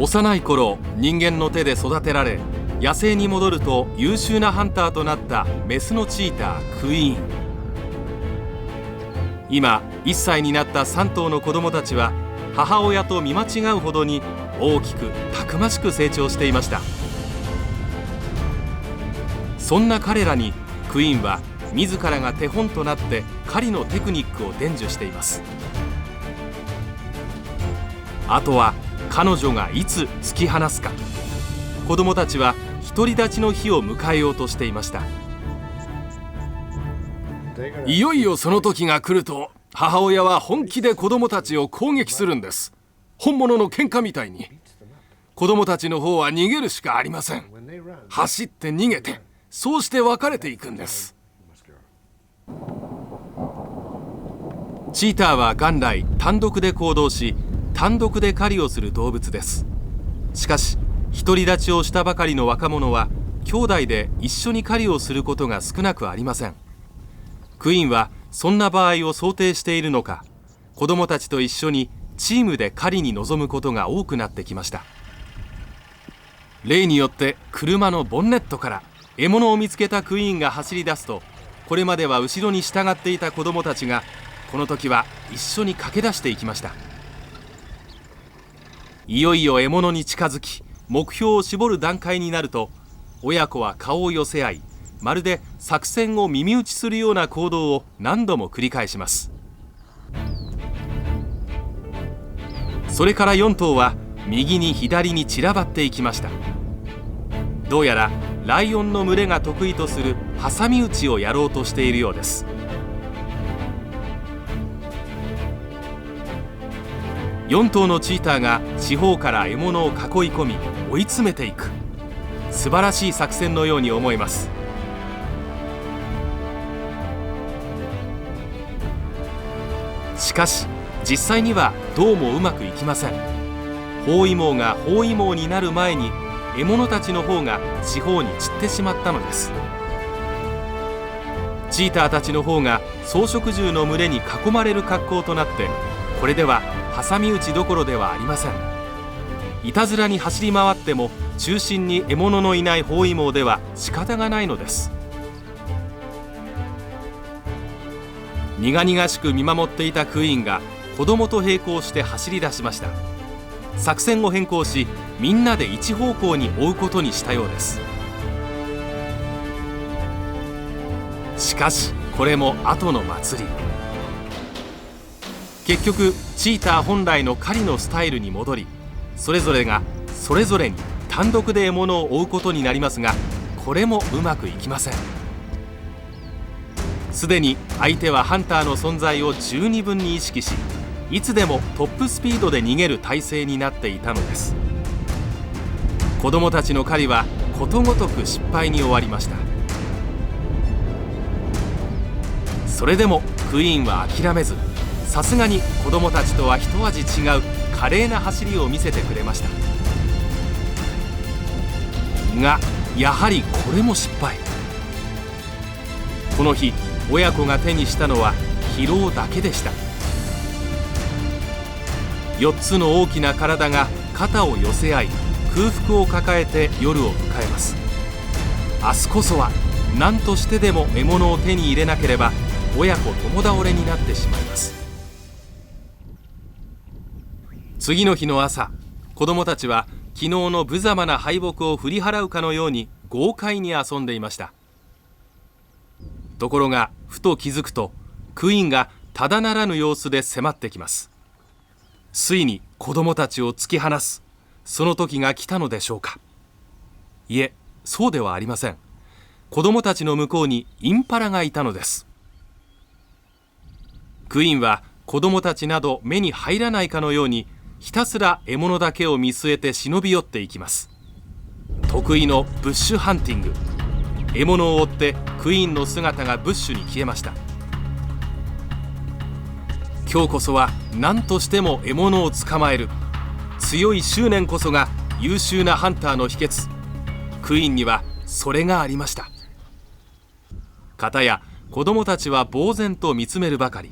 幼い頃人間の手で育てられ、野生に戻ると優秀なハンターとなったメスのチータークイーン。今1歳になった3頭の子供たちは母親と見間違うほどに大きくたくましく成長していました。そんな彼らにクイーンは自らが手本となって狩りのテクニックを伝授しています。あとは彼女がいつ突き放すか。子供たちは独り立ちの日を迎えようとしていました。いよいよその時が来ると、母親は本気で子供たちを攻撃するんです。本物の喧嘩みたいに。子供たちの方は逃げるしかありません。走って逃げて、そうして分かれていくんです。チーターは元来単独で行動し、単独で狩りをする動物です。しかし独り立ちをしたばかりの若者は兄弟で一緒に狩りをすることが少なくありません。クイーンはそんな場合を想定しているのか、子供たちと一緒にチームで狩りに臨むことが多くなってきました。例によって車のボンネットから獲物を見つけたクイーンが走り出すと、これまでは後ろに従っていた子供たちがこの時は一緒に駆け出していきました。いよいよ獲物に近づき、目標を絞る段階になると、親子は顔を寄せ合い、まるで作戦を耳打ちするような行動を何度も繰り返します。それから4頭は右に左に散らばっていきました。どうやらライオンの群れが得意とする挟み撃ちをやろうとしているようです。4頭のチーターが四方から獲物を囲い込み追い詰めていく、素晴らしい作戦のように思えます。しかし実際にはどうもうまくいきません。包囲網が包囲網になる前に獲物たちの方が四方に散ってしまったのです。チーターたちの方が草食獣の群れに囲まれる格好となって、これでは挟み撃ちどころではありません。いたずらに走り回っても中心に獲物のいない包囲網では仕方がないのです。苦々しく見守っていたクイーンが子供と並行して走り出しました。作戦を変更し、みんなで一方向に追うことにしたようです。しかしこれも後の祭り。結局チーター本来の狩りのスタイルに戻り、それぞれがそれぞれに単独で獲物を追うことになりますが、これもうまくいきません。すでに相手はハンターの存在を十二分に意識し、いつでもトップスピードで逃げる体制になっていたのです。子供たちの狩りはことごとく失敗に終わりました。それでもクイーンは諦めず、さすがに子供たちとは一味違う華麗な走りを見せてくれましたが、やはりこれも失敗。この日親子が手にしたのは疲労だけでした。4つの大きな体が肩を寄せ合い、空腹を抱えて夜を迎えます。明日こそは何としてでも獲物を手に入れなければ親子共倒れになってしまいます。次の日の朝、子供たちは昨日の無様な敗北を振り払うかのように豪快に遊んでいました。ところがふと気づくと、クイーンがただならぬ様子で迫ってきます。ついに子供たちを突き放す、その時が来たのでしょうか。いえ、そうではありません。子供たちの向こうにインパラがいたのです。クイーンは子供たちなど目に入らないかのように、ひたすら獲物だけを見据えて忍び寄っていきます。得意のブッシュハンティング。獲物を追ってクイーンの姿がブッシュに消えました。今日こそは何としても獲物を捕まえる。強い執念こそが優秀なハンターの秘訣。クイーンにはそれがありました。かたや子供たちは呆然と見つめるばかり。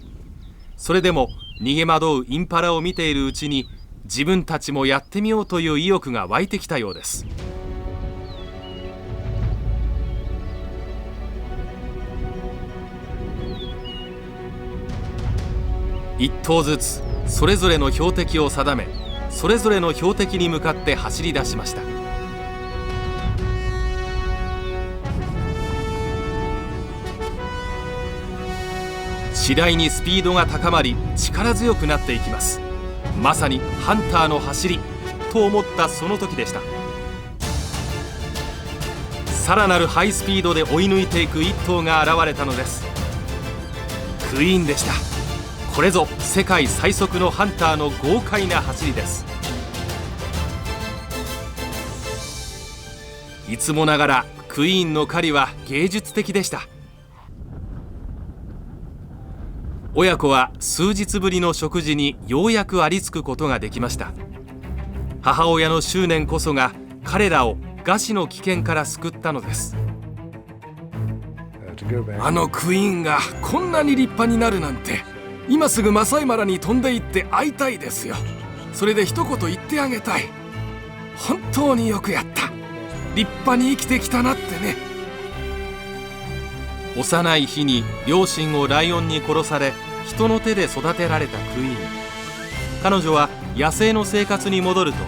それでも逃げ惑うインパラを見ているうちに、自分たちもやってみようという意欲が湧いてきたようです。一頭ずつそれぞれの標的を定め、それぞれの標的に向かって走り出しました。次第にスピードが高まり力強くなっていきます。まさにハンターの走りと思ったその時でした。さらなるハイスピードで追い抜いていく一頭が現れたのです。クイーンでした。これぞ世界最速のハンターの豪快な走りです。いつもながらクイーンの狩りは芸術的でした。親子は数日ぶりの食事にようやくありつくことができました。母親の執念こそが彼らを餓死の危険から救ったのです。あのクイーンがこんなに立派になるなんて、今すぐマサイマラに飛んで行って会いたいですよ。それで一言言ってあげたい。本当によくやった。立派に生きてきたなってね。幼い日に両親をライオンに殺され、人の手で育てられたクイーン。彼女は野生の生活に戻ると、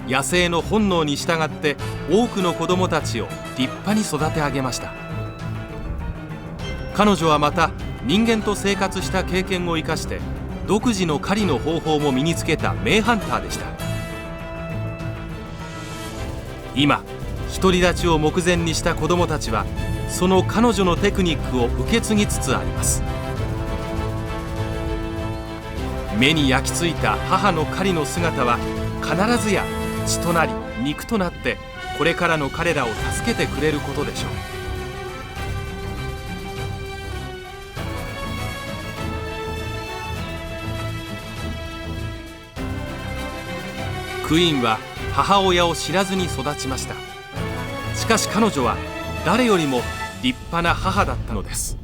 野生の本能に従って多くの子供たちを立派に育て上げました。彼女はまた人間と生活した経験を生かして独自の狩りの方法も身につけた名ハンターでした。今独り立ちを目前にした子供たちはその彼女のテクニックを受け継ぎつつあります。目に焼き付いた母の狩りの姿は必ずや血となり肉となってこれからの彼らを助けてくれることでしょう。クイーンは母親を知らずに育ちました。しかし彼女は誰よりも立派な母だったのです。